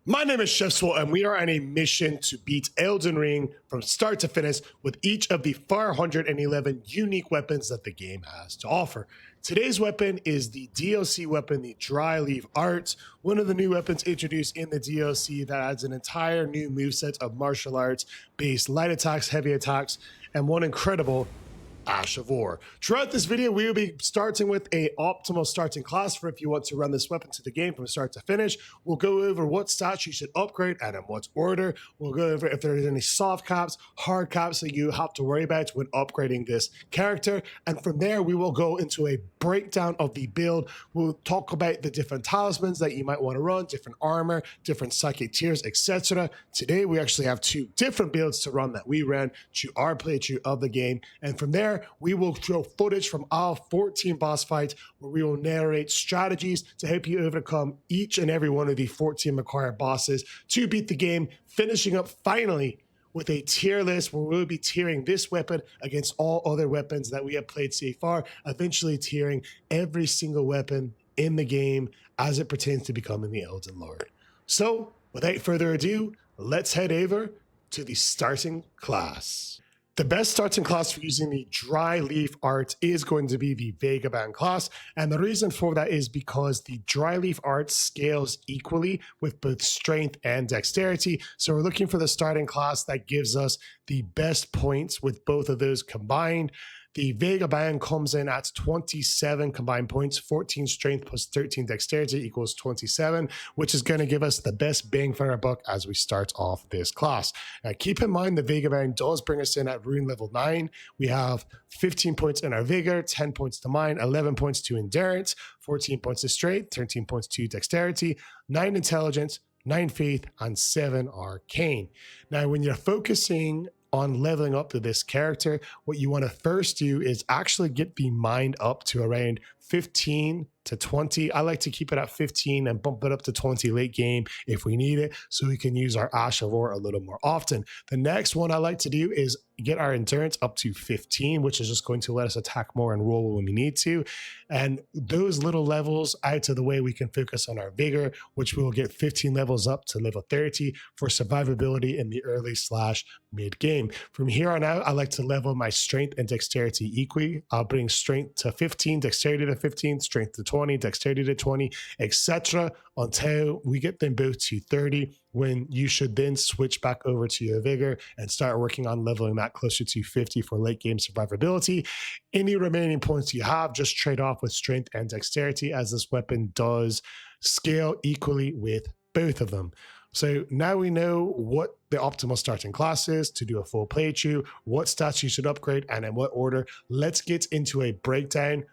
My name is Chef Swole, and we are on a mission to beat Elden Ring from start to finish with each of the 411 unique weapons that the game has to offer. Today's weapon is the DLC weapon, the Dryleaf Art, one of the new weapons introduced in the DLC that adds an entire new moveset of martial arts based light attacks, heavy attacks, and one incredible Ash of War. Throughout this video, we will be starting with a optimal starting class for if you want to run this weapon to the game from start to finish. We'll go over what stats you should upgrade and in what order. We'll go over if there's any soft caps, hard caps that you have to worry about when upgrading this character. And from there, we will go into a breakdown of the build. We'll talk about the different talismans that you might want to run, different armor, different psychic tiers, etc. Today, we actually have two different builds to run that we ran to our playthrough of the game. And from there, we will show footage from all 14 boss fights where we will narrate strategies to help you overcome each and every one of the 14 required bosses to beat the game, finishing up finally with a tier list where we'll be tiering this weapon against all other weapons that we have played so far, eventually tiering every single weapon in the game as it pertains to becoming the Elden Lord. So, without further ado, let's head over to the starting class. The best starting class for using the Dryleaf Art is going to be the Vagabond class, and the reason for that is because the Dryleaf Art scales equally with both strength and dexterity, so we're looking for the starting class that gives us the best points with both of those combined. The Vagabond comes in at 27 combined points, 14 strength plus 13 dexterity equals 27, which is going to give us the best bang for our buck as we start off this class. Now, keep in mind the Vagabond does bring us in at rune level 9. We have 15 points in our vigor, 10 points to mind, 11 points to endurance, 14 points to strength, 13 points to dexterity, 9 intelligence, 9 faith, and 7 arcane. Now, when you're focusing on leveling up to this character, what you want to first do is actually get the mind up to around 15 to 20. I like to keep it at 15 and bump it up to 20 late game if we need it, so we can use our Ash of War a little more often. The next one I like to do is get our endurance up to 15, which is just going to let us attack more and roll when we need to. And those little levels out of the way, we can focus on our vigor, which will get 15 levels up to level 30 for survivability in the early / mid game. From here on out, I like to level my strength and dexterity equally. I'll bring strength to 15, dexterity to 15, strength to 20, dexterity to 20, etc. until we get them both to 30, when you should then switch back over to your vigor and start working on leveling that closer to 50 for late game survivability. Any remaining points you have, just trade off with strength and dexterity, as this weapon does scale equally with both of them. So now we know what the optimal starting class is to do a full playthrough, what stats you should upgrade, and in what order. Let's get into a breakdown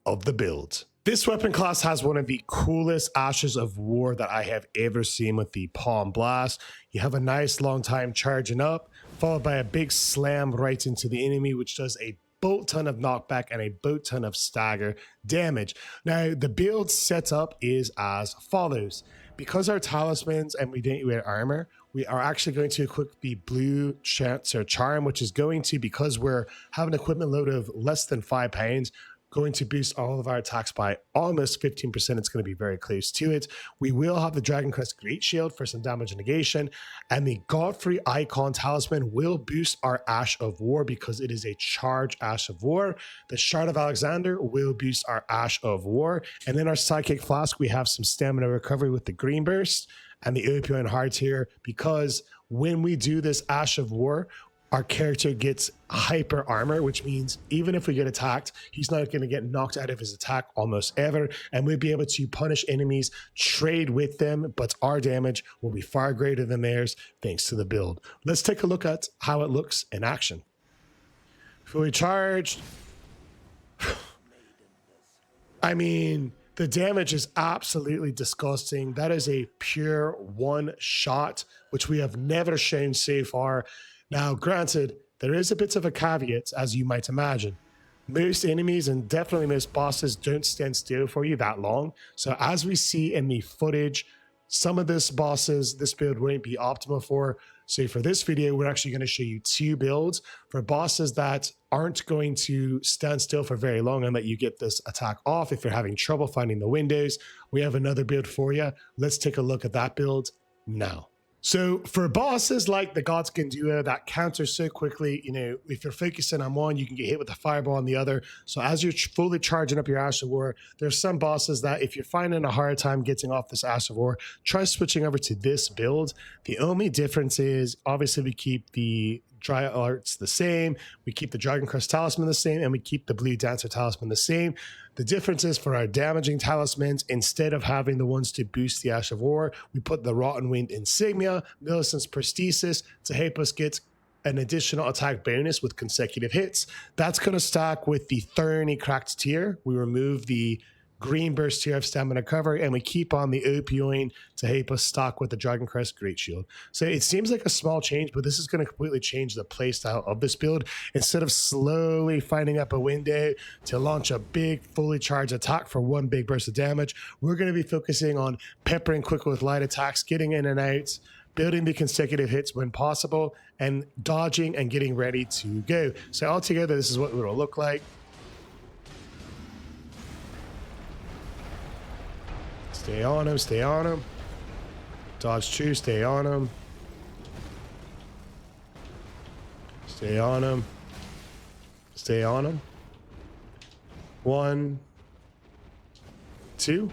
of the build. This weapon class has one of the coolest Ashes of War that I have ever seen with the Palm Blast. You have a nice long time charging up, followed by a big slam right into the enemy, which does a boat ton of knockback and a boat ton of stagger damage. Now, the build setup is as follows. Because our talismans and we didn't wear armor, we are actually going to equip the blue chance or charm, which is going to, because we're having an equipment load of less than 5 pounds, going to boost all of our attacks by almost 15%. It's going to be very close to it. We will have the Dragon Crest Great Shield for some damage negation, and the Godfrey Icon Talisman will boost our Ash of War because it is a charge Ash of War. The Shard of Alexander will boost our Ash of War, and in our Psychic Flask, we have some stamina recovery with the Green Burst and the Opioid Heart here, because when we do this Ash of War, our character gets hyper armor, which means even if we get attacked, he's not going to get knocked out of his attack almost ever, and we'll be able to punish enemies, trade with them, but our damage will be far greater than theirs thanks to the build. Let's take a look at how it looks in action. Fully charged. I mean, the damage is absolutely disgusting. That is a pure one shot, which we have never shown so far. Now, granted, there is a bit of a caveat, as you might imagine. Most enemies, and definitely most bosses, don't stand still for you that long. So as we see in the footage, some of these bosses, this build won't be optimal for. So for this video, we're actually going to show you 2 builds for bosses that aren't going to stand still for very long and let you get this attack off if you're having trouble finding the windows. We have another build for you. Let's take a look at that build now. So for bosses like the Godskin Duo that counter so quickly, you know, if you're focusing on one, you can get hit with a fireball on the other. So as you're fully charging up your Ash of War, there's some bosses that if you're finding a hard time getting off this Ash of War, try switching over to this build. The only difference is obviously we keep the Dry Arts the same, we keep the Dragon Crest Talisman the same, and we keep the Blue Dancer Talisman the same. The difference is for our damaging talismans, instead of having the ones to boost the Ash of War, we put the Rotten Wind Insignia, Millicent's Prosthesis to help us get an additional attack bonus with consecutive hits. That's going to stack with the Thorny Cracked Tier. We remove the Green Burst Tier of Stamina Cover, and we keep on the Opioid to help us stock with the Dragon Crest Great Shield. So it seems like a small change, but this is going to completely change the playstyle of this build. Instead of slowly finding up a window to launch a big, fully charged attack for one big burst of damage, we're going to be focusing on peppering quick with light attacks, getting in and out, building the consecutive hits when possible, and dodging and getting ready to go. So altogether, this is what it will look like. Stay on him, stay on him. Dodge true, stay on him. Stay on him. Stay on him. 1, 2.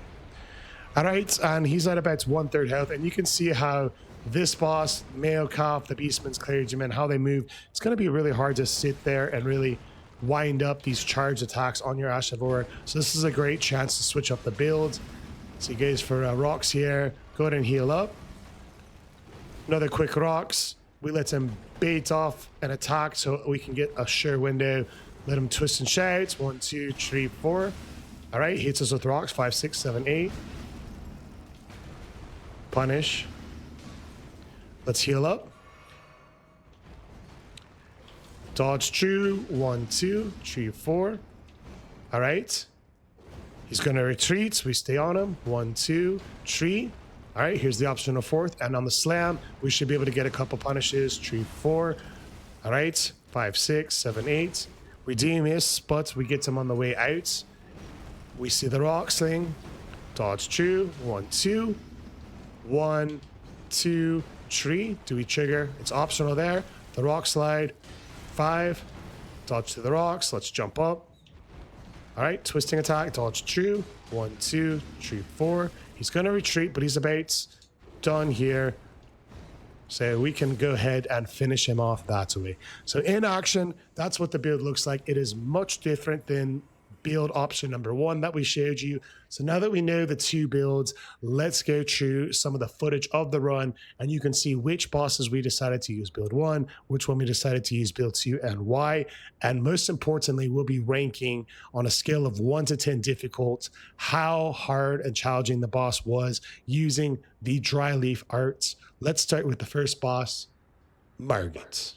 All right, and he's at about 1/3 health, and you can see how this boss, Malkeith, the Beastman's Clergyman, how they move. It's going to be really hard to sit there and really wind up these charged attacks on your Ash of War. So this is a great chance to switch up the build. So he goes for rocks here. Go ahead and heal up. Another quick rocks. We let him bait off an attack so we can get a sure window. Let him twist and shout. 1, 2, 3, 4. All right, hits us with rocks. 5, 6, 7, 8. Punish. Let's heal up. Dodge true. 1, 2, 3, 4. All right. He's going to retreat, so we stay on him. 1, 2, 3. All right, here's the optional 4th. And on the slam, we should be able to get a couple punishes. 3, 4. All right, 5, 6, 7, 8. We do miss, but we get him on the way out. We see the rock sling. Dodge true. 1, 2. 1, 2, 3. Do we trigger? It's optional there. The rock slide. 5. Dodge to the rocks. Let's jump up. All right, twisting attack, dodge true. 1, 2, 3, 4. He's going to retreat, but he's about done here. So we can go ahead and finish him off that way. So in action, that's what the build looks like. It is much different than build option number 1 that we showed you. So now that we know the 2 builds, let's go through some of the footage of the run, and you can see which bosses we decided to use build 1, which one we decided to use build 2, and why. And most importantly, we'll be ranking on a scale of 1 to 10 difficult how hard and challenging the boss was using the Dryleaf arts. Let's start with the first boss, Margit.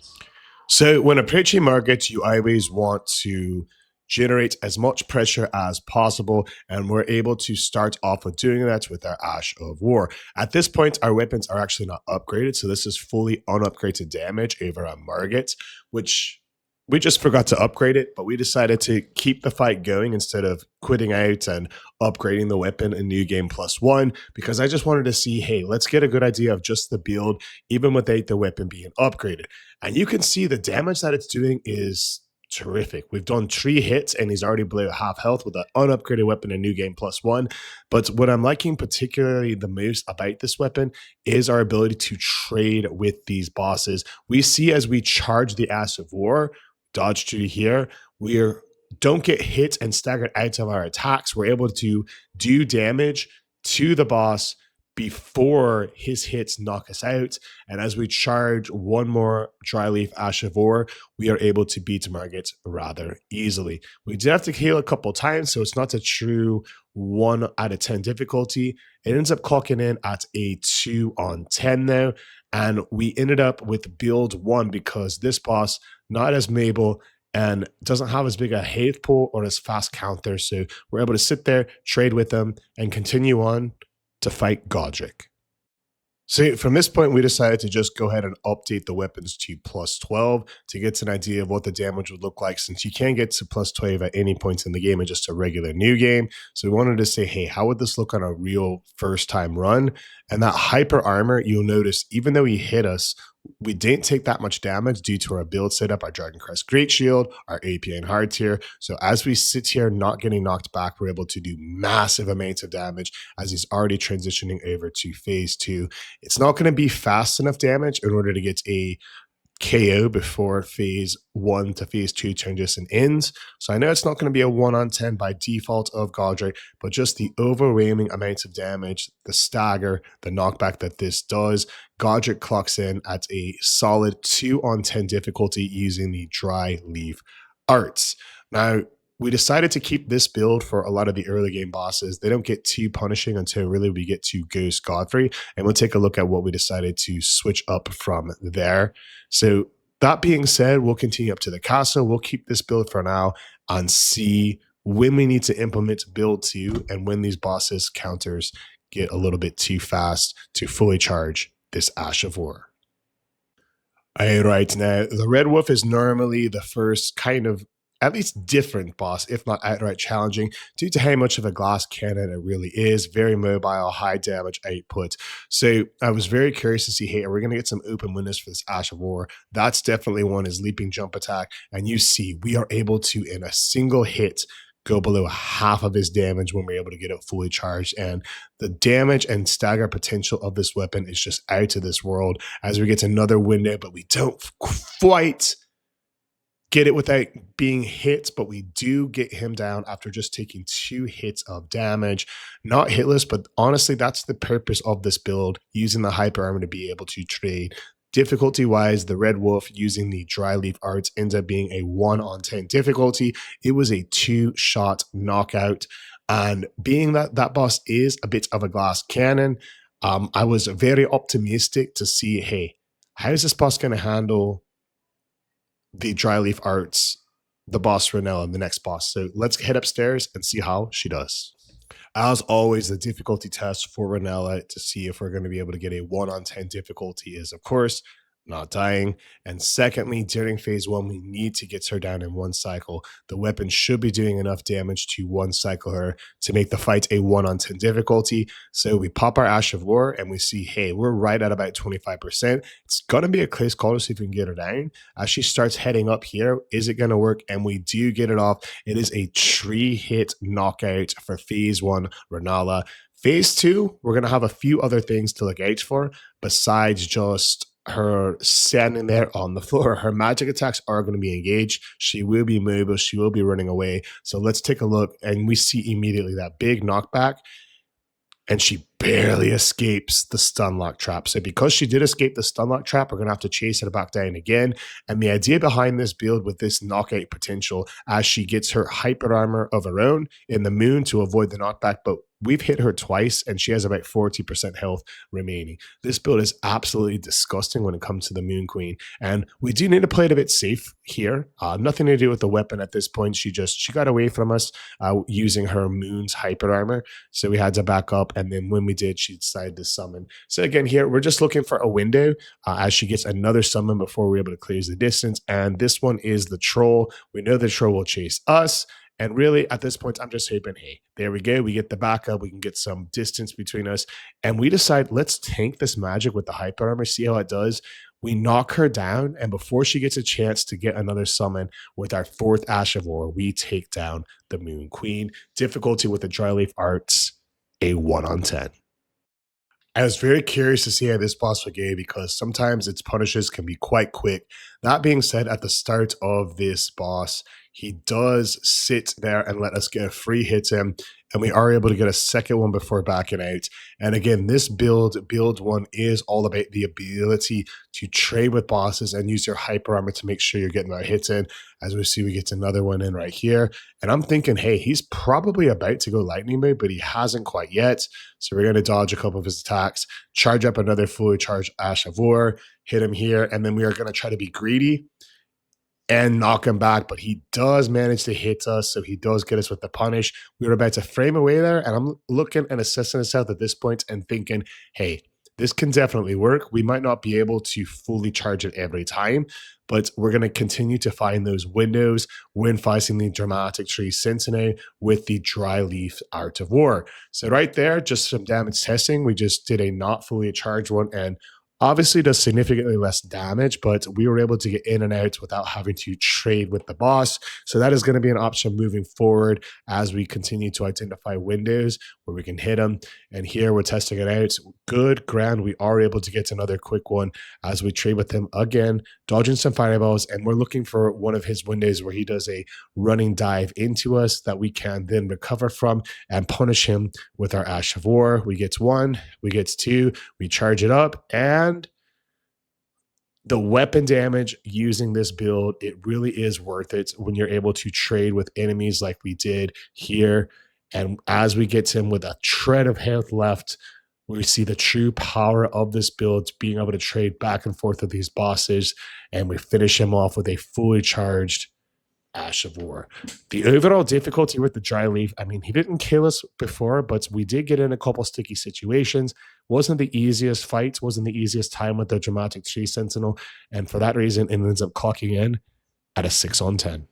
So when approaching Margit, you always want to generate as much pressure as possible, and we're able to start off with doing that with our Ash of War. At this point, our weapons are actually not upgraded, so this is fully unupgraded damage over on Margit, which we just forgot to upgrade it, but we decided to keep the fight going instead of quitting out and upgrading the weapon in New Game +1, because I just wanted to see, hey, let's get a good idea of just the build, even without the weapon being upgraded. And you can see the damage that it's doing is terrific. We've done 3 hits and he's already below half health with an unupgraded weapon in New Game +1. But what I'm liking particularly the most about this weapon is our ability to trade with these bosses. We see as we charge the Ash of War, dodge to here, we don't get hit and staggered out of our attacks. We're able to do damage to the boss before his hits knock us out. And as we charge one more Dryleaf Ash of War, we are able to beat Margit rather easily. We did have to heal a couple times, so it's not a true 1 out of 10 difficulty. It ends up clocking in at a 2 on 10 now. And we ended up with build 1 because this boss, not as Mabel, and doesn't have as big a health pool or as fast counter. So we're able to sit there, trade with them, and continue on to fight Godrick. So from this point, we decided to just go ahead and update the weapons to plus 12 to get an idea of what the damage would look like, since you can get to plus 12 at any point in the game in just a regular new game. So we wanted to say, hey, how would this look on a real first time run? And that hyper armor, you'll notice, even though he hit us, we didn't take that much damage due to our build setup, our Dragon Crest Great Shield, our APA and hard tier. So as we sit here not getting knocked back, we're able to do massive amounts of damage as he's already transitioning over to phase 2. It's not going to be fast enough damage in order to get a KO before phase 1 to phase 2 transition ends. So I know it's not going to be a 1 on 10 by default of Godrick, but just the overwhelming amounts of damage, the stagger, the knockback that this does, Godrick clocks in at a solid 2 on 10 difficulty using the Dryleaf arts. Now, we decided to keep this build for a lot of the early game bosses. They don't get too punishing until really we get to Ghost Godfrey, and we'll take a look at what we decided to switch up from there. So that being said, we'll continue up to the castle. We'll keep this build for now and see when we need to implement build 2 and when these bosses counters get a little bit too fast to fully charge this Ash of War. All right, now the Red Wolf is normally the first kind of at least different boss, if not outright challenging, due to how much of a glass cannon it really is. Very mobile, high damage output. So I was very curious to see, hey, are we going to get some open windows for this Ash of War? That's definitely one, is leaping jump attack. And you see, we are able to, in a single hit, go below half of his damage when we're able to get it fully charged. And the damage and stagger potential of this weapon is just out of this world as we get to another window, but we don't quite get it without being hit, but we do get him down after just taking 2 hits of damage. Not hitless, but honestly, that's the purpose of this build, using the hyper armor to be able to trade. Difficulty-wise, the Red Wolf using the Dryleaf arts ends up being a 1 on 10 difficulty. It was a 2-shot knockout, and being that that boss is a bit of a glass cannon, I was very optimistic to see, hey, how is this boss going to handle the Dryleaf arts, the boss Rennala, and the next boss. So let's head upstairs and see how she does. As always, the difficulty test for Rennala to see if we're going to be able to get a 1 on 10 difficulty is, of course, not dying. And secondly, during phase 1, we need to get her down in 1 cycle. The weapon should be doing enough damage to 1 cycle her to make the fight a 1 on 10 difficulty. So we pop our Ash of War and we see, hey, we're right at about 25%. It's going to be a close call to see if we can get her down. As she starts heading up here, is it going to work? And we do get it off. It is a 3-hit knockout for phase 1 Rennala. Phase 2, we're going to have a few other things to look out for besides just her standing there on the floor. Her magic attacks are going to be engaged. She will be mobile. She will be running away. So let's take a look, and we see immediately that big knockback, and she barely escapes the stun lock trap. So because she did escape the stun lock trap, we're going to have to chase her back down again. And the idea behind this build with this knockout potential, as she gets her hyper armor of her own in the moon to avoid the knockback, but we've hit her twice and she has about 40% health remaining. This build is absolutely disgusting when it comes to the Moon Queen. And we do need to play it a bit safe here. Nothing to do with the weapon at this point. She got away from us using her Moon's hyper armor. So we had to back up. And then when we did, she decided to summon. So again, here, we're just looking for a window as she gets another summon before we're able to clear the distance. And this one is the troll. We know the troll will chase us. And really, at this point, I'm just hoping, hey, there we go. We get the backup. We can get some distance between us. And we decide, let's tank this magic with the hyper armor, see how it does. We knock her down. And before she gets a chance to get another summon with our 4th Ash of War, we take down the Moon Queen. Difficulty with the Dryleaf arts, a 1 on 10. I was very curious to see how this boss would go because sometimes its punishes can be quite quick. That being said, at the start of this boss, he does sit there and let us get a free hit in, and we are able to get a second one before backing out. And again, this build 1 is all about the ability to trade with bosses and use your hyper armor to make sure you're getting that hit in. As we see, we get another one in right here. And I'm thinking, hey, he's probably about to go lightning mode, but he hasn't quite yet. So we're going to dodge a couple of his attacks, charge up another fully charged Ash of War, hit him here, and then we are going to try to be greedy and knock him back, but he does manage to hit us, so he does get us with the punish. We were about to frame away there, and I'm looking and assessing this out at this point and thinking, hey, this can definitely work. We might not be able to fully charge it every time, but we're going to continue to find those windows when fighting the Dramatic Tree Sentinel with the Dryleaf Art of War. So right there, just some damage testing. We just did a not fully charged one, and obviously does significantly less damage, but we were able to get in and out without having to trade with the boss. So that is going to be an option moving forward as we continue to identify windows where we can hit them. And here we're testing it out. Good, grand. We are able to get another quick one as we trade with him again, dodging some fireballs. And we're looking for one of his windows where he does a running dive into us that we can then recover from and punish him with our Ash of War. We get one, we get two, we charge it up, and the weapon damage using this build, it really is worth it when you're able to trade with enemies like we did here. And as we get to him with a shred of health left, we see the true power of this build, being able to trade back and forth with these bosses, and we finish him off with a fully charged Ash of War. The overall difficulty with the Dryleaf, I mean, he didn't kill us before, but we did get in a couple sticky situations. Wasn't the easiest fight, wasn't the easiest time with the Dramatic Tree Sentinel, and for that reason, it ends up clocking in at a 6 on 10.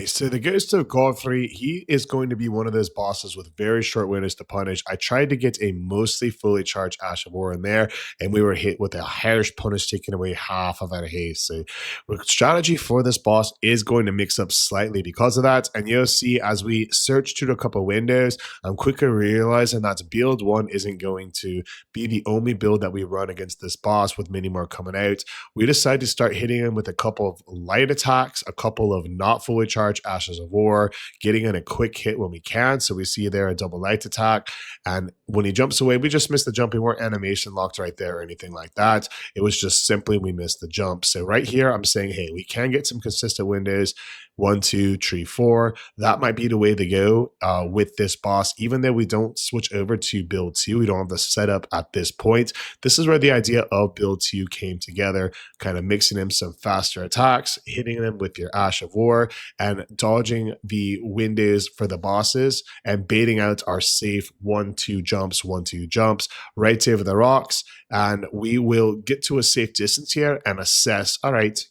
So the Ghost of Godfrey, he is going to be one of those bosses with very short windows to punish. I tried to get a mostly fully charged Ash of War in there, and we were hit with a harsh punish, taking away half of our haste. So the strategy for this boss is going to mix up slightly because of that. And you'll see as we search through a couple windows, I'm quickly realizing that build one isn't going to be the only build that we run against this boss, with many more coming out. We decided to start hitting him with a couple of light attacks, a couple of not fully charged Ashes of War, getting in a quick hit when we can. So we see there a double light attack. And when he jumps away, we just missed the jump. We weren't animation locked right there or anything like that. It was just simply we missed the jump. So right here, I'm saying, hey, we can get some consistent windows. 1, 2, 3, 4. That might be the way to go with this boss. Even though we don't switch over to build 2, we don't have the setup at this point. This is where the idea of build 2 came together, kind of mixing in some faster attacks, hitting them with your Ash of War, and dodging the windows for the bosses, and baiting out our safe 1, 2 jumps, 1, 2 jumps right over the rocks. And we will get to a safe distance here and assess, all right,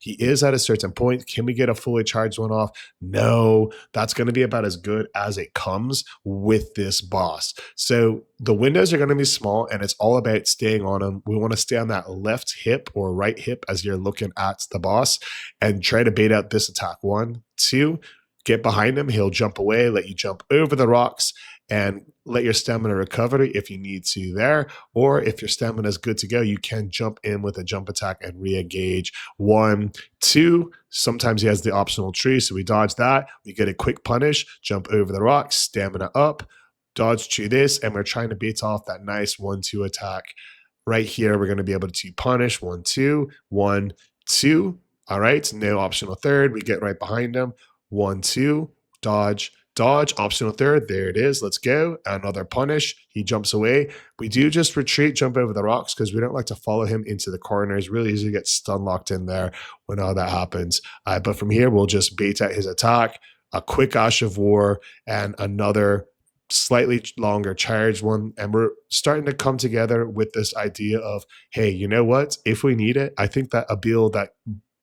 he is at a certain point. Can we get a fully charged one off? No, that's going to be about as good as it comes with this boss. So the windows are going to be small, and it's all about staying on them. We want to stay on that left hip or right hip as you're looking at the boss, and try to bait out this attack. 1, 2, get behind him. He'll jump away, let you jump over the rocks, and let your stamina recover if you need to there. Or if your stamina is good to go, you can jump in with a jump attack and re-engage. 1, 2. Sometimes he has the optional tree, so we dodge that. We get a quick punish, jump over the rocks, stamina up, dodge through this, and we're trying to bait off that nice 1, 2 attack. Right here, we're going to be able to punish 1, 2, 1, 2. All right, no optional third. We get right behind him. 1, 2, dodge, dodge, optional third. There it is. Let's go. Another punish. He jumps away. We do just retreat, jump over the rocks, because we don't like to follow him into the corners. Really easy to get stun locked in there when all that happens. But from here, we'll just bait out his attack, a quick Ash of War, and another slightly longer charged one. And we're starting to come together with this idea of, hey, you know what? If we need it, I think that a build that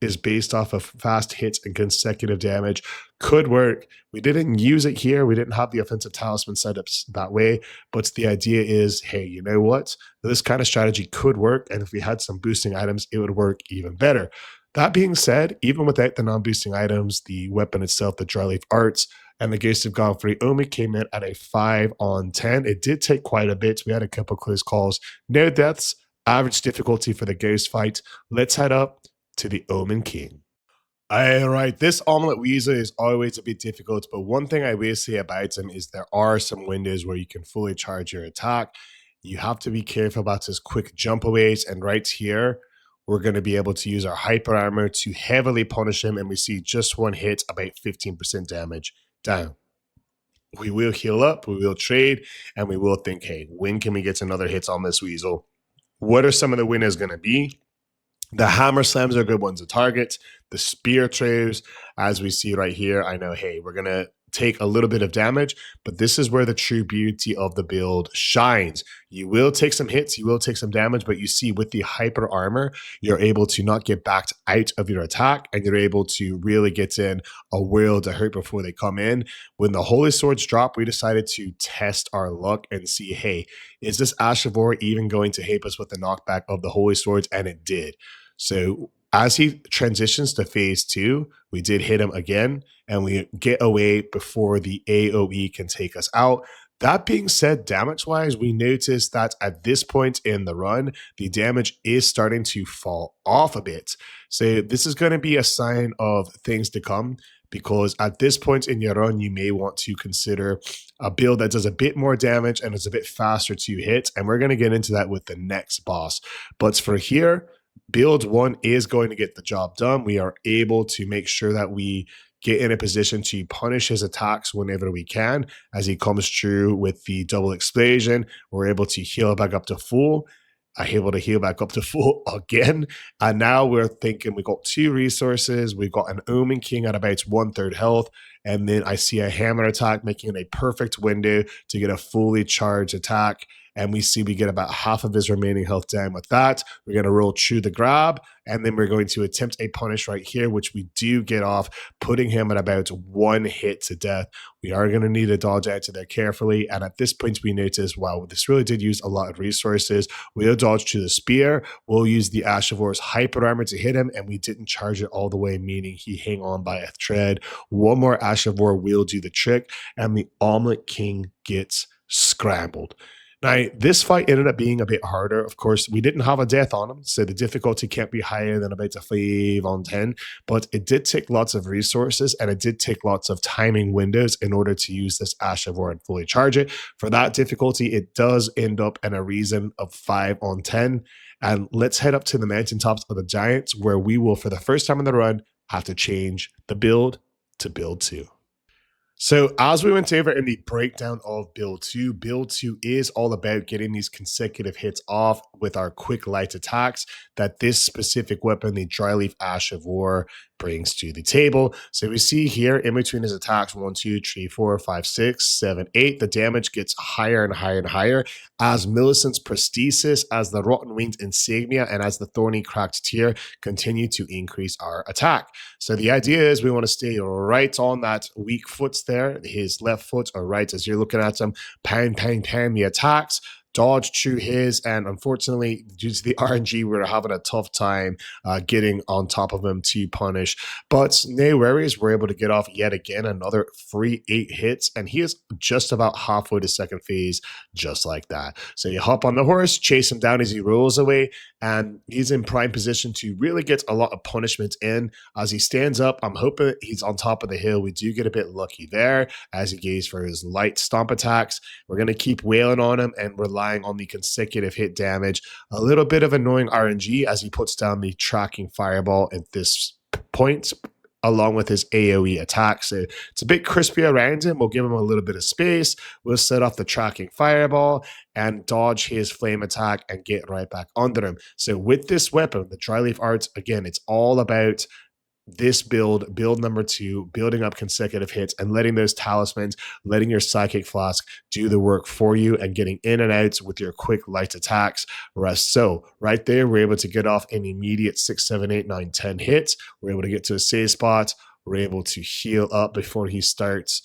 is based off of fast hits and consecutive damage could work. We didn't use it here. We didn't have the offensive talisman setups that way, but the idea is, hey, you know what? This kind of strategy could work, and if we had some boosting items, it would work even better. That being said, even without the non-boosting items, the weapon itself, the Dryleaf arts, and the Ghost of Godfrey only came in at a 5 on 10. It did take quite a bit. We had a couple close calls. No deaths, average difficulty for the Ghost fight. Let's head up to the Omen King. All right, this Omelet Weasel is always a bit difficult, but one thing I will say about him is there are some windows where you can fully charge your attack. You have to be careful about his quick jump aways, and right here, we're going to be able to use our hyper armor to heavily punish him, and we see just one hit, about 15% damage down. We will heal up, we will trade, and we will think, hey, when can we get another hit on this Weasel? What are some of the winners going to be? The hammer slams are good ones to target. The spear trays, as we see right here, I know, hey, we're going to take a little bit of damage, but this is where the true beauty of the build shines. You will take some hits, you will take some damage, but you see with the hyper armor, you're able to not get backed out of your attack, and you're able to really get in a world to hurt before they come in. When the Holy Swords drop, we decided to test our luck and see, hey, is this Ash of War even going to hit us with the knockback of the Holy Swords? And it did. So as he transitions to phase 2, we did hit him again, and we get away before the AoE can take us out. That being said, damage-wise, we noticed that at this point in the run, the damage is starting to fall off a bit. So this is going to be a sign of things to come, because at this point in your run, you may want to consider a build that does a bit more damage and is a bit faster to hit, and we're going to get into that with the next boss. But for here, build 1 is going to get the job done. We are able to make sure that we get in a position to punish his attacks whenever we can. As he comes through with the double explosion, we're able to heal back up to full. Able to heal back up to full again. And now we're thinking we got 2 resources. We've got an Omen King at about 1/3 health. And then I see a hammer attack, making it a perfect window to get a fully charged attack. And we see we get about half of his remaining health down with that. We're going to roll through the grab, and then we're going to attempt a punish right here, which we do get off, putting him at about 1 hit to death. We are going to need to dodge out to there carefully, and at this point we notice, wow, this really did use a lot of resources. We'll dodge to the spear, we'll use the Ash of War's hyper armor to hit him, and we didn't charge it all the way, meaning he hang on by a thread. One more Ash of War will do the trick, and the Omelet King gets scrambled. Now, this fight ended up being a bit harder. Of course, we didn't have a death on him, so the difficulty can't be higher than about a 5 on 10, but it did take lots of resources, and it did take lots of timing windows in order to use this Ash of War and fully charge it. For that difficulty, it does end up in a reason of 5 on 10, and let's head up to the mountaintops of the Giants, where we will, for the first time in the run, have to change the build to build 2. So as we went over in the breakdown of build 2 is all about getting these consecutive hits off with our quick light attacks that this specific weapon, the Dryleaf Ash of War, brings to the table. So we see here in between his attacks 1, 2, 3, 4, 5, 6, 7, 8, the damage gets higher and higher and higher as Millicent's Prosthesis, as the Rotten Wings Insignia, and as the Thorny Cracked Tear continue to increase our attack. So the idea is we want to stay right on that weak foot there, his left foot or right, as you're looking at him, pound, pound, pound the attacks, dodge through his, and unfortunately, due to the RNG, we're having a tough time getting on top of him to punish. But no worries, we're able to get off yet again another free 8 hits, and he is just about halfway to second phase, just like that. So you hop on the horse, chase him down as he rolls away, and he's in prime position to really get a lot of punishment in. As he stands up, I'm hoping he's on top of the hill. We do get a bit lucky there as he goes for his light stomp attacks. We're going to keep wailing on him and relying on the consecutive hit damage. A little bit of annoying RNG as he puts down the tracking fireball at this point, along with his AoE attack. So it's a bit crispy around him. We'll give him a little bit of space. We'll set off the tracking fireball and dodge his flame attack and get right back under him. So with this weapon, the Dryleaf Arts, again, it's all about this build number 2, building up consecutive hits and letting those talismans, letting your psychic flask do the work for you and getting in and out with your quick light attacks. So right there, we're able to get off an immediate 6, 7, 8, 9, 10 hits. We're able to get to a save spot. We're able to heal up before he starts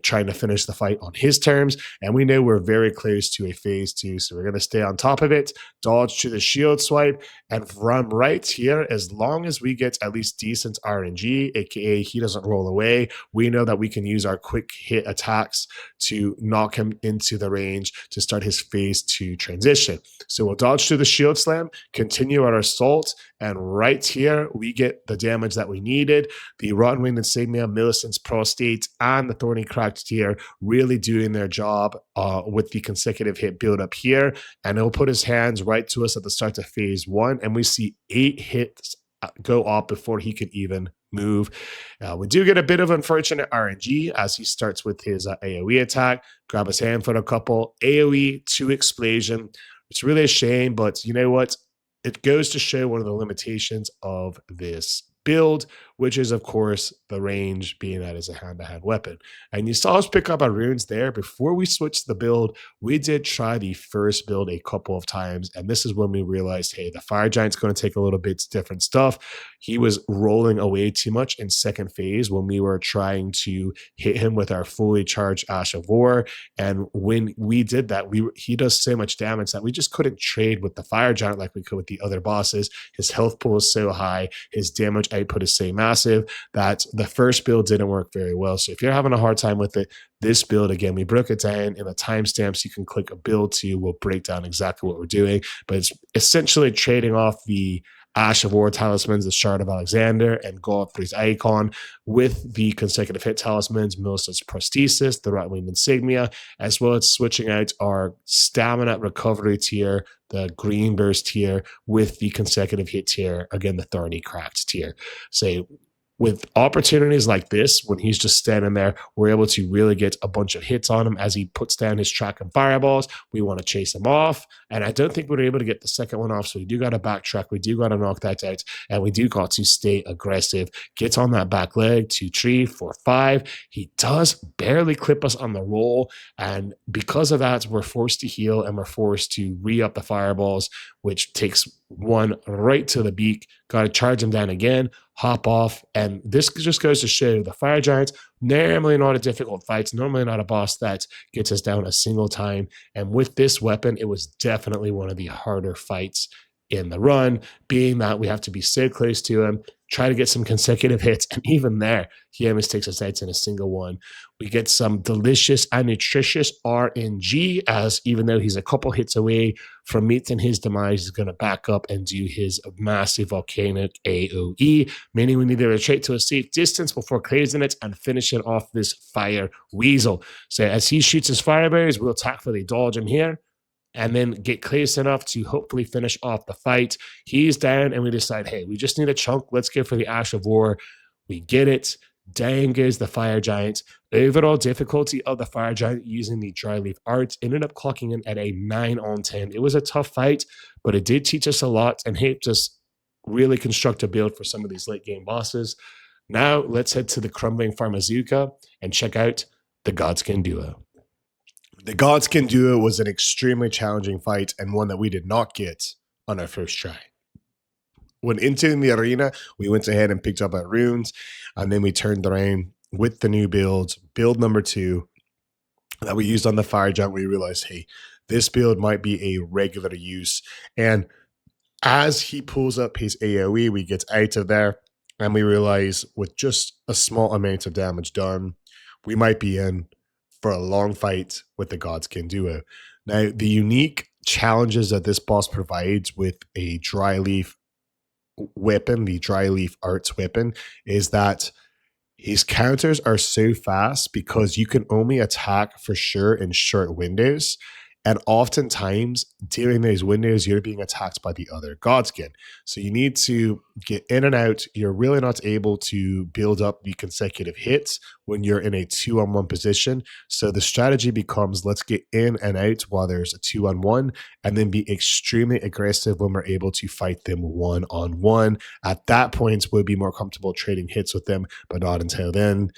trying to finish the fight on his terms. And we know we're very close to a phase 2, so we're going to stay on top of it, dodge to the shield swipe, and from right here, as long as we get at least decent RNG, aka he doesn't roll away, we know that we can use our quick hit attacks to knock him into the range to start his phase 2 transition. So we'll dodge to the shield slam, continue our assault, and right here we get the damage that we needed. The Rotten Winged Insignia, Millicent's Prostate, and the Thorny Cracked Tear really doing their job with the consecutive hit build up here. And he'll put his hands right to us at the start of phase 1, and we see 8 hits go off before he can even move. We do get a bit of unfortunate RNG as he starts with his AoE attack, grab his hand for a couple, AoE to explosion. It's really a shame, but you know what? It goes to show one of the limitations of this build, which is, of course, the range being that is a hand-to-hand weapon. And you saw us pick up our runes there. Before we switched the build, we did try the first build a couple of times, and this is when we realized, hey, the Fire Giant's going to take a little bit different stuff. He was rolling away too much in second phase when we were trying to hit him with our fully charged Ash of War, and when we did that, he does so much damage that we just couldn't trade with the Fire Giant like we could with the other bosses. His health pool is so high, his damage output is so massive that the first build didn't work very well. So if you're having a hard time with it, this build, again, we broke it down in the timestamps. You can click a build to, we'll break down exactly what we're doing, but it's essentially trading off the Ash of War talismans, the Shard of Alexander, and Godfrey's Icon with the consecutive hit talismans, Milsa's Prosthesis, the Ratwing Insignia, as well as switching out our Stamina Recovery tier, the Green Burst tier, with the consecutive hit tier, again, the Thorny Cracked tier. So with opportunities like this, when he's just standing there, we're able to really get a bunch of hits on him as he puts down his track and fireballs. We want to chase him off, and I don't think we were able to get the second one off, so we do got to backtrack. We do got to knock that out, and we do got to stay aggressive. Get on that back leg, 2, 3, 4, 5. He does barely clip us on the roll, and because of that, we're forced to heal, and we're forced to re-up the fireballs, which takes one right to the beak. Got to charge him down again, hop off, and this just goes to show the Fire Giants, normally not a difficult fight, normally not a boss that gets us down a single time, and with this weapon, it was definitely one of the harder fights in the run, being that we have to be so close to him, try to get some consecutive hits, and even there, he almost takes us out in a single one. We get some delicious and nutritious RNG, as even though he's a couple hits away from meeting his demise, he's going to back up and do his massive volcanic AoE, meaning we need to retreat to a safe distance before closing it and finishing off this fire weasel. So as he shoots his fireberries, we'll tactfully dodge him here, and then get close enough to hopefully finish off the fight. He's down, and we decide, hey, we just need a chunk. Let's go for the Ash of War. We get it. Down goes the Fire Giant. Overall difficulty of the Fire Giant using the Dryleaf art ended up clocking in at a 9 on 10. It was a tough fight, but it did teach us a lot and helped us really construct a build for some of these late game bosses. Now let's head to the Crumbling Pharmazuka and check out the Godskin Duo. The Godskin Duo was an extremely challenging fight and one that we did not get on our first try. When entering the arena, we went ahead and picked up our runes, and then we turned around with the new build number 2, that we used on the Fire Giant. We realized, hey, this build might be a regular use. And as he pulls up his AoE, we get out of there, and we realize with just a small amount of damage done, we might be in for a long fight with the Godskin Duo. Now, the unique challenges that this boss provides with a Dryleaf weapon, the Dryleaf arts weapon, is that his counters are so fast because you can only attack for sure in short windows. And oftentimes during those windows, you're being attacked by the other Godskin. So you need to get in and out. You're really not able to build up the consecutive hits when you're in a 2-on-1 position. So the strategy becomes, let's get in and out while there's a 2-on-1, and then be extremely aggressive when we're able to fight them 1-on-1. At that point, we'll be more comfortable trading hits with them, but not until then.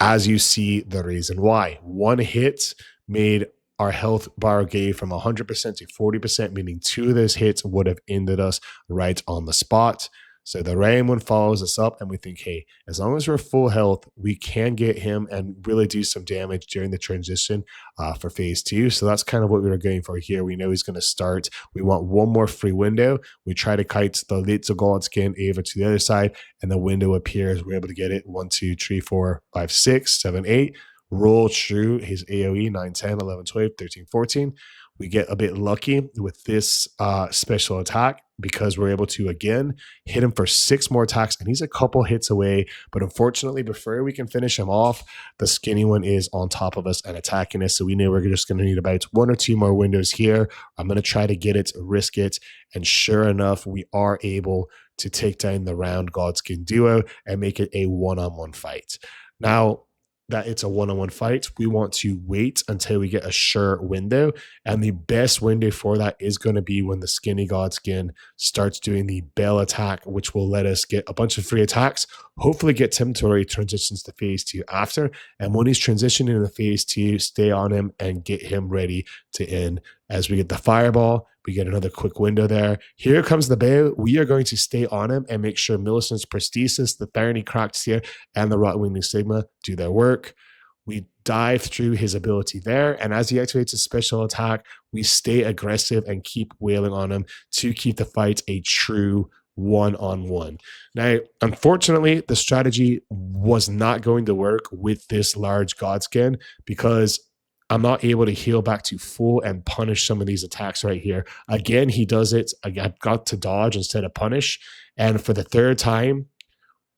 As you see, the reason why. One hit made our health bar gave from 100% to 40%, meaning 2 of those hits would have ended us right on the spot. So the rain one follows us up, and we think, hey, as long as we're full health, we can get him and really do some damage during the transition for phase 2. So that's kind of what we were going for here. We know he's going to start. We want one more free window. We try to kite the little Godskin over to the other side, and the window appears. We're able to get it 1, 2, 3, 4, 5, 6, 7, 8. Roll through his AoE 9, 10, 11, 12, 13, 14. We get a bit lucky with this special attack because we're able to, again, hit him for 6 more attacks, and he's a couple hits away. But unfortunately, before we can finish him off, the skinny one is on top of us and attacking us. So we know we're just going to need about 1 or 2 more windows here. I'm going to try to get it, risk it. And sure enough, we are able to take down the round Godskin Duo and make it a 1-on-1 fight. Now, that it's a one-on-one fight. We want to wait until we get a sure window. And the best window for that is going to be when the Skinny Godskin starts doing the bell attack, which will let us get a bunch of free attacks, hopefully get Tim to where he transitions to phase 2 after. And when he's transitioning into phase 2, stay on him and get him ready to end. As we get the fireball, we get another quick window there. Here comes the bow. We are going to stay on him and make sure Millicent's Prosthesis, the Thorny Cracked Seer, and the Rotwinged Sigma do their work. We dive through his ability there, and as he activates his special attack, we stay aggressive and keep wailing on him to keep the fight a true one-on-one. Now, unfortunately, the strategy was not going to work with this large Godskin because I'm not able to heal back to full and punish some of these attacks right here. Again, he does it. I've got to dodge instead of punish. And for the third time,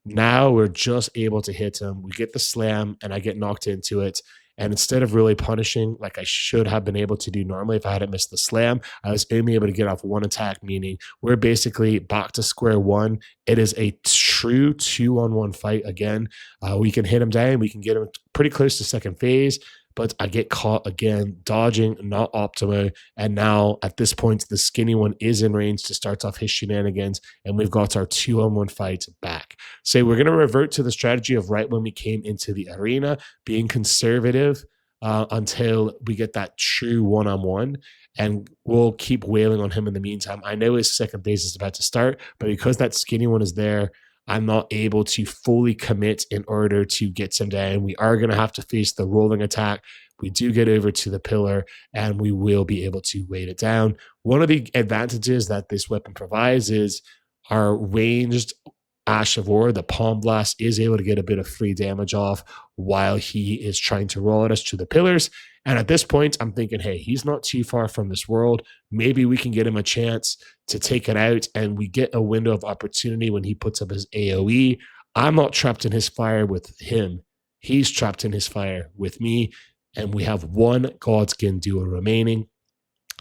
now we're just able to hit him. We get the slam and I get knocked into it. And instead of really punishing like I should have been able to do normally if I hadn't missed the slam, I was only able to get off one attack, meaning we're basically back to square one. It is a true 2-on-1 fight again. We can hit him down. We can get him pretty close to second phase. But I get caught again, dodging, not optimal. And now at this point, the skinny one is in range to start off his shenanigans. And we've got our 2-on-1 fight back. So we're going to revert to the strategy of right when we came into the arena, being conservative until we get that true 1-on-1. And we'll keep wailing on him in the meantime. I know his second phase is about to start, but because that skinny one is there, I'm not able to fully commit in order to get him down. We are going to have to face the rolling attack. We do get over to the pillar and we will be able to weight it down. One of the advantages that this weapon provides is our ranged Ash of War, the Palm Blast, is able to get a bit of free damage off while he is trying to roll at us to the pillars. And at this point, I'm thinking, hey, he's not too far from this world. Maybe we can get him a chance to take it out, and we get a window of opportunity when he puts up his AoE. I'm not trapped in his fire with him. He's trapped in his fire with me, and we have one Godskin Duo remaining.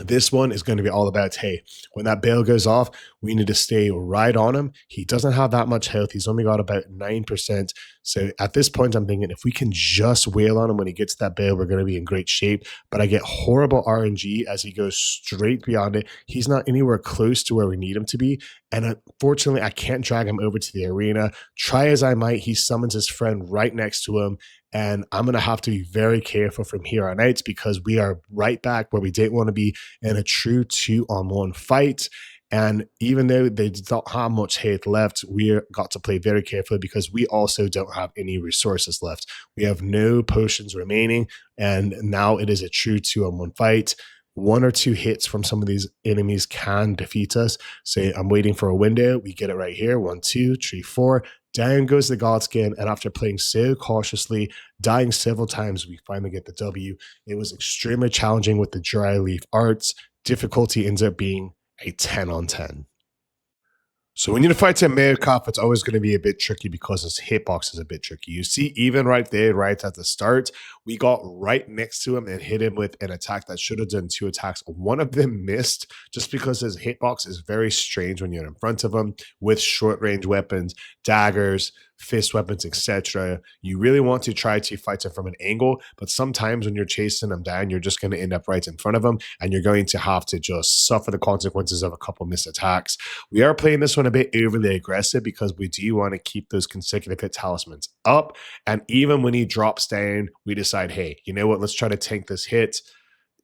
This one is going to be all about, hey, when that bell goes off, we need to stay right on him. He doesn't have that much health. He's only got about 9%. So at this point, I'm thinking if we can just wail on him when he gets that bell, we're going to be in great shape. But I get horrible RNG as he goes straight beyond it. He's not anywhere close to where we need him to be. And unfortunately, I can't drag him over to the arena. Try as I might, he summons his friend right next to him. And I'm going to have to be very careful from here on out because we are right back where we didn't want to be in a true 2-on-1 fight. And even though they don't have much hate left, we got to play very carefully because we also don't have any resources left. We have no potions remaining. And now it is a true 2-on-1 fight. 1 or 2 hits from some of these enemies can defeat us. So I'm waiting for a window. We get it right here. 1, 2, 3, 4. Down goes the Godskin, and after playing so cautiously, dying several times, we finally get the W. It was extremely challenging with the Dryleaf arts. Difficulty ends up being a 10 on 10. So when you fight a Malkeith, it's always going to be a bit tricky because his hitbox is a bit tricky. You see, even right there, right at the start, we got right next to him and hit him with an attack that should have done 2 attacks. One of them missed just because his hitbox is very strange when you're in front of him with short range weapons, daggers, fist weapons, etc. You really want to try to fight him from an angle, but sometimes when you're chasing him down, you're just going to end up right in front of him, and you're going to have to just suffer the consequences of a couple missed attacks. We are playing this one a bit overly aggressive because we do want to keep those consecutive hit talismans up, and even when he drops down, we decide, hey, you know what, let's try to tank this hit.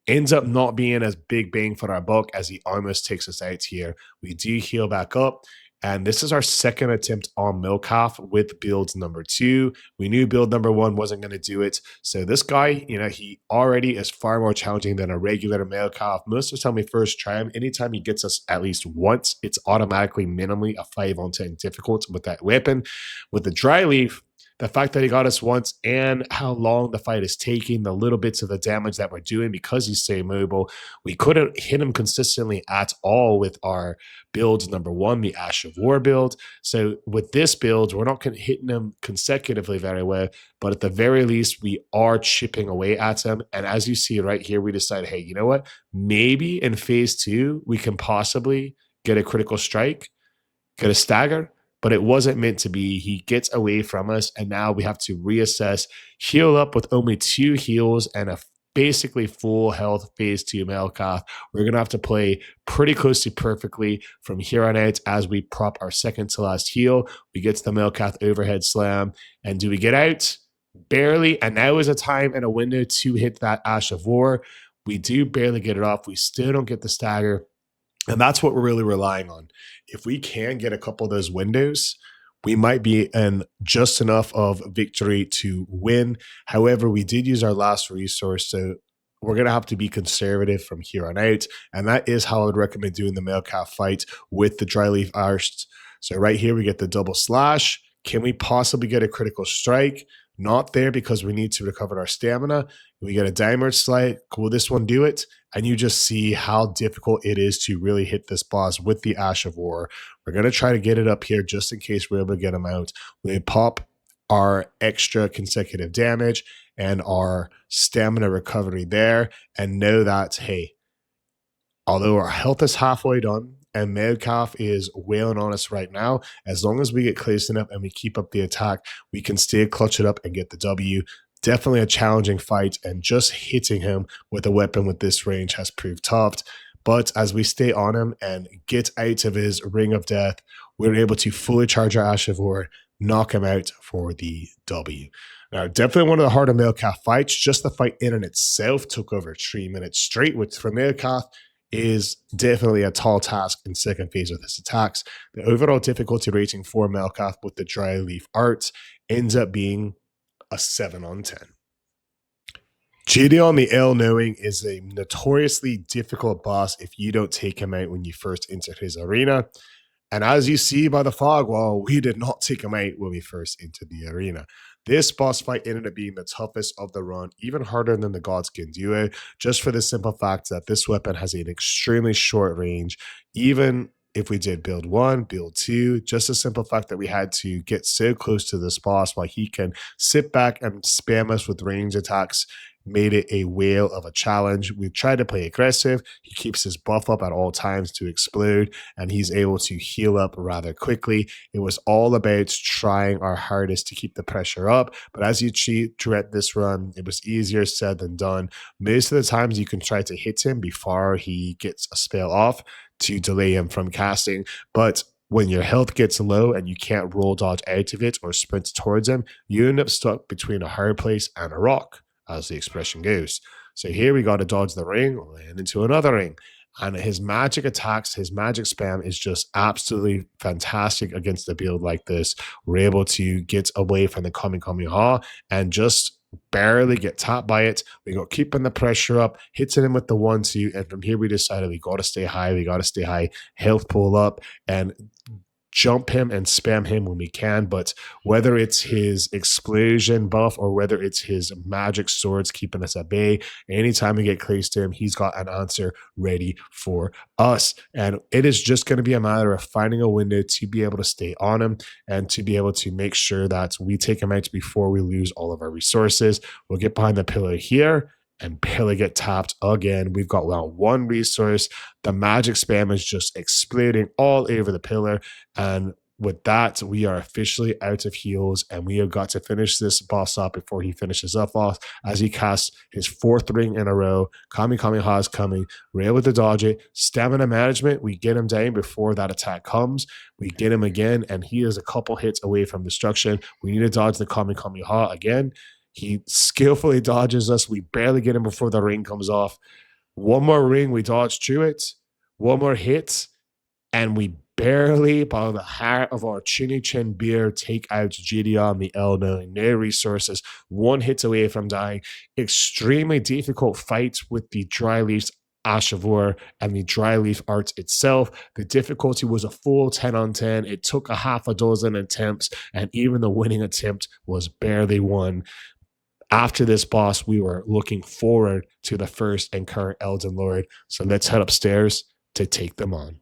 Ends up not being as big bang for our buck as he almost takes us out here. We do heal back up. And this is our second attempt on Malkeith with build number 2. We knew build number 1 wasn't going to do it. So this guy, you know, he already is far more challenging than a regular Malkeith. Most of the time we first try him, anytime he gets us at least once, it's automatically minimally a 5 on 10 difficult with that weapon. With the Dryleaf, the fact that he got us once and how long the fight is taking, the little bits of the damage that we're doing because he's so mobile, we couldn't hit him consistently at all with our build number 1, the Ash of War build. So with this build, we're not hitting him consecutively very well, but at the very least, we are chipping away at him. And as you see right here, we decided, hey, you know what? Maybe in phase 2, we can possibly get a critical strike, get a stagger. but it wasn't meant to be. He gets away from us, and now we have to reassess, heal up with only 2 heals and a basically full health phase 2 Malkeith. We're going to have to play pretty close to perfectly from here on out as we prop our second to last heal. We get to the Malkeith overhead slam, and do we get out? Barely, and now is a time and a window to hit that Ash of War. We do barely get it off. We still don't get the stagger, and that's what we're really relying on. If we can get a couple of those windows, we might be in just enough of victory to win. However, we did use our last resource, so we're going to have to be conservative from here on out, and that is how I would recommend doing the Malkeith fight with the Dryleaf Arst. So right here, we get the double slash. Can we possibly get a critical strike? Not there, because we need to recover our stamina. We get a downward slide. Will this one do it? And you just see how difficult it is to really hit this boss with the Ash of War. We're going to try to get it up here just in case we're able to get him out. We pop our extra consecutive damage and our stamina recovery there, and know that, hey, although our health is halfway done and Malkeith is wailing on us right now, as long as we get close enough and we keep up the attack, we can still clutch it up and get the W. Definitely a challenging fight, and just hitting him with a weapon with this range has proved tough. But as we stay on him and get out of his ring of death, we're able to fully charge our Ash of War, knock him out for the W. Now, definitely one of the harder Malkeith fights. Just the fight in and itself took over 3 minutes straight, which for Malkeith is definitely a tall task in second phase with his attacks. The overall difficulty rating for Malkeith with the Dryleaf art ends up being a 7 on 10. Gideon the All-Knowing is a notoriously difficult boss if you don't take him out when you first enter his arena. And as you see by the fog wall, we did not take him out when we first entered the arena. This boss fight ended up being the toughest of the run, even harder than the Godskin Duo, just for the simple fact that this weapon has an extremely short range. Even if we did build 1, build 2, just the simple fact that we had to get so close to this boss while he can sit back and spam us with range attacks made it a whale of a challenge. We tried to play aggressive. He keeps his buff up at all times to explode, and he's able to heal up rather quickly. It was all about trying our hardest to keep the pressure up, but as you cheat throughout this run, it was easier said than done. Most of the times you can try to hit him before he gets a spell off to delay him from casting, but when your health gets low and you can't roll dodge out of it or sprint towards him, you end up stuck between a hard place and a rock, as the expression goes. So here we got to dodge the ring, land into another ring. And his magic attacks, his magic spam is just absolutely fantastic against a build like this. We're able to get away from the Kamehameha and just barely get tapped by it. We got keeping the pressure up, hitting him with the 1-2, and from here we decided we got to stay high, health pull up, and jump him and spam him when we can. But whether it's his explosion buff or whether it's his magic swords keeping us at bay, anytime we get close to him, he's got an answer ready for us. And it is just going to be a matter of finding a window to be able to stay on him and to be able to make sure that we take him out before we lose all of our resources. We'll get behind the pillar here and barely get tapped again. We've got well 1 resource. The magic spam is just exploding all over the pillar, and with that, we are officially out of heals, and we have got to finish this boss up before he finishes up off as he casts his 4th ring in a row. Kamehameha is coming. We're able to dodge it. Stamina management, we get him down before that attack comes. We get him again, and he is a couple hits away from destruction. We need to dodge the Kamehameha again. He skillfully dodges us. We barely get him before the ring comes off. 1 more ring, we dodge through it. 1 more hit, and we barely, by the hair of our chinny chin beer, take out Gideon the All-Knowing. No resources. 1 hit away from dying. Extremely difficult fight with the Dryleaf's Ash of War and the Dryleaf art itself. The difficulty was a full 10 on 10. It took a half a dozen attempts, and even the winning attempt was barely won. After this boss, we were looking forward to the first and current Elden Lord. So let's head upstairs to take them on.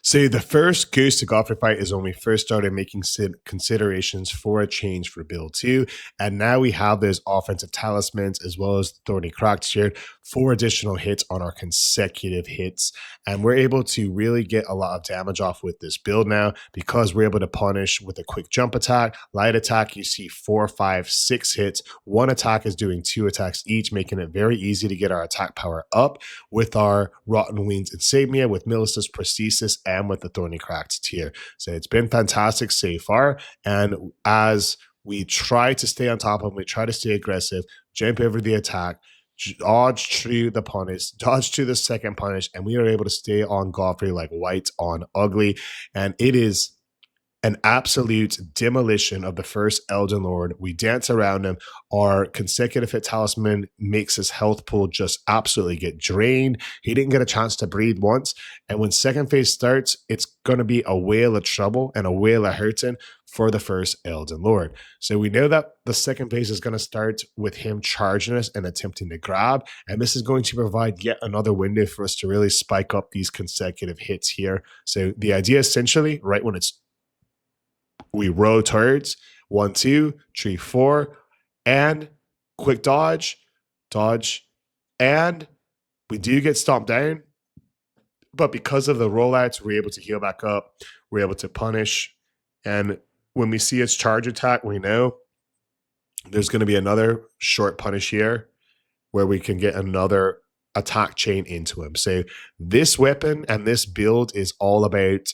So the first Ghost to Godfrey fight is when we first started making considerations for a change for build 2, and now we have those offensive talismans as well as the Thorny Cracked Shield for additional hits on our consecutive hits, and we're able to really get a lot of damage off with this build now because we're able to punish with a quick jump attack, light attack. You see 4, 5, 6 hits. One attack is doing 2 attacks each, making it very easy to get our attack power up with our Rotten Wings Insignia, with Millicent's Prosthesis, and with the Thorny Cracked tier. So it's been fantastic so far. And as we try to stay on top of them, we try to stay aggressive, jump over the attack, dodge through the punish, dodge to the second punish, and we are able to stay on Godfrey like white on ugly. And it is an absolute demolition of the first Elden Lord. We dance around him. Our consecutive hit talisman makes his health pool just absolutely get drained. He didn't get a chance to breathe once. And when second phase starts, it's going to be a whale of trouble and a whale of hurting for the first Elden Lord. So we know that the second phase is going to start with him charging us and attempting to grab. And this is going to provide yet another window for us to really spike up these consecutive hits here. So the idea essentially, right when we roll towards 1, 2, 3, 4, and quick dodge, and we do get stomped down. But because of the rollouts, we're able to heal back up. We're able to punish. And when we see his charge attack, we know there's going to be another short punish here where we can get another attack chain into him. So this weapon and this build is all about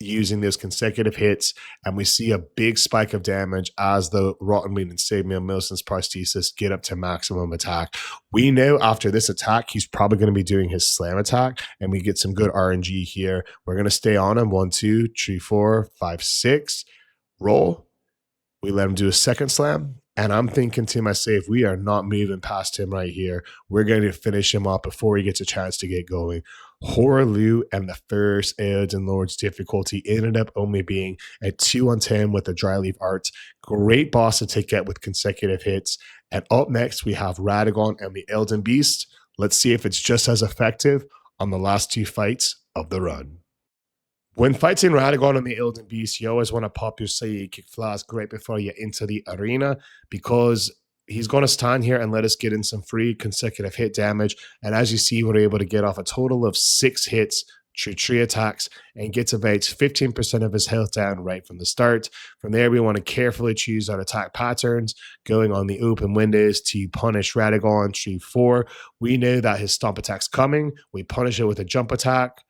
using those consecutive hits, and we see a big spike of damage as the Rotten Wing Insignia and Millicent's Prosthesis get up to maximum attack. We know after this attack, he's probably going to be doing his slam attack, and we get some good RNG here. We're going to stay on him. 1, 2, 3, 4, 5, 6. Roll. We let him do a second slam. And I'm thinking to myself, we are not moving past him right here. We're going to finish him up before he gets a chance to get going. Horaloo and the first Elden Lord's difficulty ended up only being a 2 on 10 with the Dryleaf arts. Great boss to take out with consecutive hits. And up next, we have Radagon and the Elden Beast. Let's see if it's just as effective on the last 2 fights of the run. When fighting Radagon and the Elden Beast, you always want to pop your Psychic Flask right before you enter the arena, because he's going to stand here and let us get in some free consecutive hit damage. And as you see, we're able to get off a total of 6 hits through 3 attacks and gets about 15% of his health down right from the start. From there, we want to carefully choose our attack patterns, going on the open windows to punish Radagon through 4. We know that his stomp attack's coming. We punish it with a jump attack.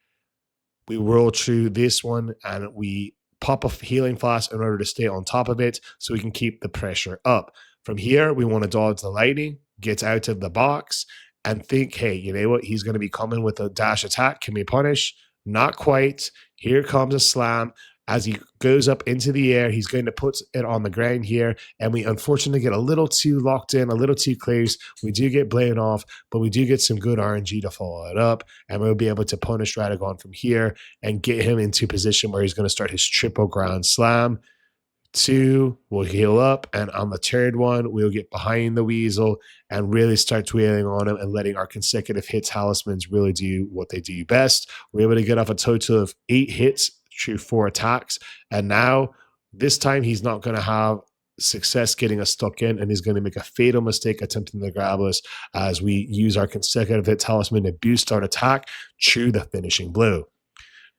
We roll through this one and we pop a healing flask in order to stay on top of it so we can keep the pressure up. From here, we want to dodge the lightning, get out of the box, and think, hey, you know what? He's going to be coming with a dash attack. Can we punish? Not quite. Here comes a slam. As he goes up into the air, he's going to put it on the ground here, and we unfortunately get a little too locked in, a little too close. We do get blown off, but we do get some good RNG to follow it up, and we'll be able to punish Radagon from here and get him into position where he's going to start his triple grand slam. 2, we'll heal up, and on the third one, we'll get behind the weasel and really start wailing on him and letting our consecutive hit talismans really do what they do best. We're able to get off a total of 8 hits through 4 attacks, and now this time he's not going to have success getting us stuck in, and he's going to make a fatal mistake attempting to grab us as we use our consecutive hit talisman to boost our attack through the finishing blow.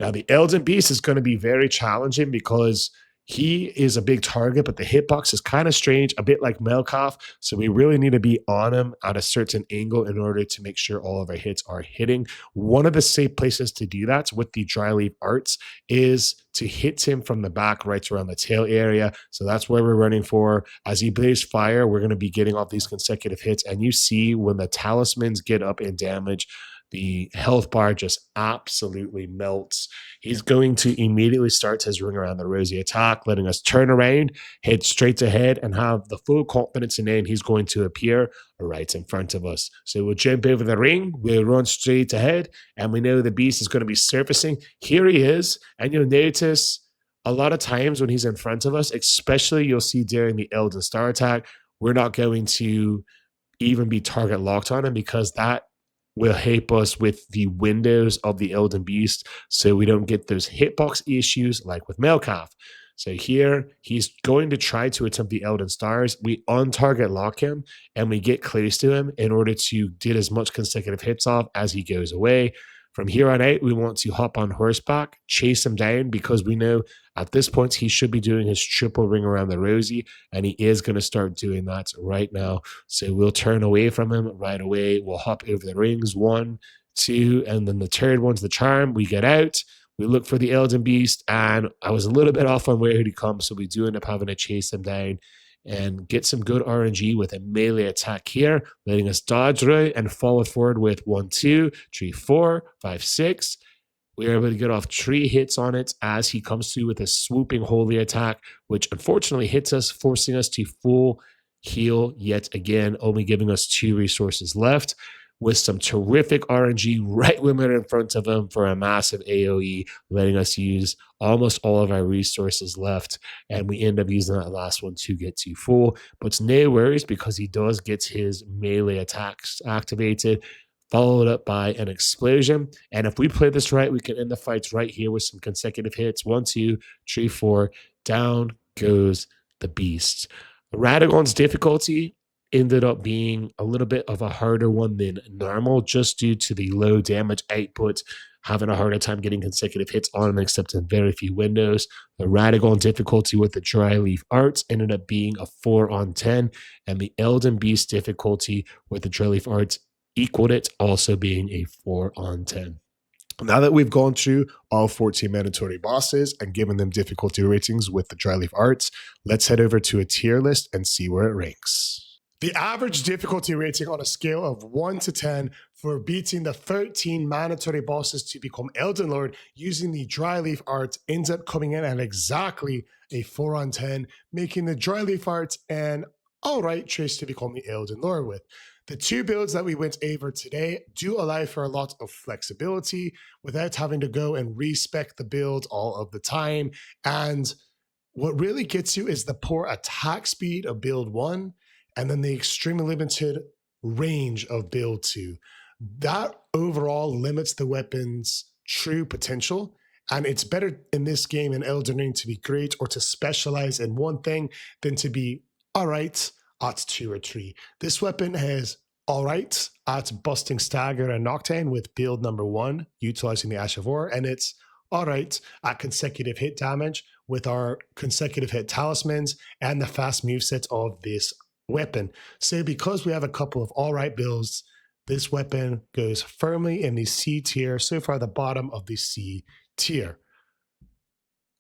Now the Elden Beast is going to be very challenging because he is a big target, but the hitbox is kind of strange, a bit like Malkeith. So we really need to be on him at a certain angle in order to make sure all of our hits are hitting. One of the safe places to do that with the Dryleaf arts is to hit him from the back right around the tail area. So that's where we're running for. As he blaze fire, we're going to be getting off these consecutive hits. And you see when the talismans get up in damage, the health bar just absolutely melts. He's going to immediately start his ring around the rosy attack, letting us turn around, head straight ahead, and have the full confidence in he's going to appear right in front of us. So we'll jump over the ring, we'll run straight ahead, and we know the beast is going to be surfacing. Here he is, and you'll notice a lot of times when he's in front of us, especially you'll see during the Elden Star attack, we're not going to even be target locked on him because that will help us with the windows of the Elden Beast so we don't get those hitbox issues like with Malkeith. So here, he's going to try to attempt the Elden Stars. We on-target lock him, and we get close to him in order to get as much consecutive hits off as he goes away. From here on out, we want to hop on horseback, chase him down, because we know at this point he should be doing his triple ring around the rosy, and he is going to start doing that right now. So we'll turn away from him right away. We'll hop over the rings, 1, 2, and then the third one's the charm. We get out. We look for the Elden Beast, and I was a little bit off on where he'd come, so we do end up having to chase him down and get some good RNG with a melee attack here, letting us dodge right and follow forward with 1, 2, 3, 4, 5, 6. We are able to get off 3 hits on it as he comes through with a swooping holy attack, which unfortunately hits us, forcing us to full heal yet again, only giving us 2 resources left, with some terrific RNG right when we're in front of him for a massive AoE, letting us use almost all of our resources left, and we end up using that last one to get to full. But it's no worries, because he does get his melee attacks activated, followed up by an explosion. And if we play this right, we can end the fights right here with some consecutive hits. 1, 2, 3, 4. Down goes the beast. Radagon's difficulty ended up being a little bit of a harder one than normal, just due to the low damage output, having a harder time getting consecutive hits on him, except in very few windows. The Radagon difficulty with the Dryleaf arts ended up being a 4 on 10, and the Elden Beast difficulty with the Dryleaf arts equaled it, also being a 4 on 10. Now that we've gone through all 14 mandatory bosses and given them difficulty ratings with the Dryleaf arts, let's head over to a tier list and see where it ranks. The average difficulty rating on a scale of 1 to 10 for beating the 13 mandatory bosses to become Elden Lord using the Dryleaf art ends up coming in at exactly a 4 on 10, making the Dryleaf art an alright choice to become the Elden Lord with. The 2 builds that we went over today do allow for a lot of flexibility without having to go and respec the build all of the time. And what really gets you is the poor attack speed of build 1, and then the extremely limited range of build 2. That overall limits the weapon's true potential, and it's better in this game in Elden Ring to be great or to specialize in one thing than to be alright at 2 or 3. This weapon has alright at busting Stagger and Nocturne with build number 1, utilizing the Ash of War, and it's alright at consecutive hit damage with our consecutive hit talismans and the fast moveset of this weapon. So because we have a couple of alright builds, this weapon goes firmly in the C tier, so far the bottom of the C tier.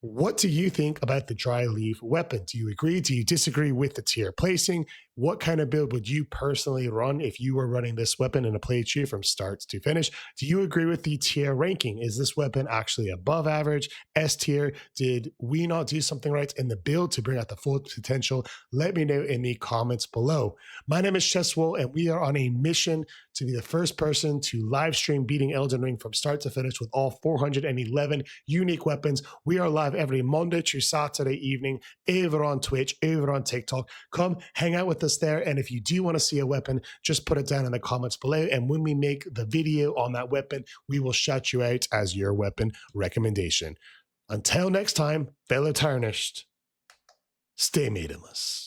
What do you think about the Dryleaf weapon? Do you agree? Do you disagree with the tier placing? What kind of build would you personally run if you were running this weapon in a playthrough from start to finish? Do you agree with the tier ranking? Is this weapon actually above average? S tier? Did we not do something right in the build to bring out the full potential? Let me know in the comments below. My name is Chesswell, and we are on a mission to be the first person to live stream beating Elden Ring from start to finish with all 411 unique weapons. We are live every Monday through Saturday evening over on Twitch, over on TikTok. Come hang out with us there, and if you do want to see a weapon, just put it down in the comments below, and when we make the video on that weapon, we will shout you out as your weapon recommendation. Until next time, fellow Tarnished, stay maidenless.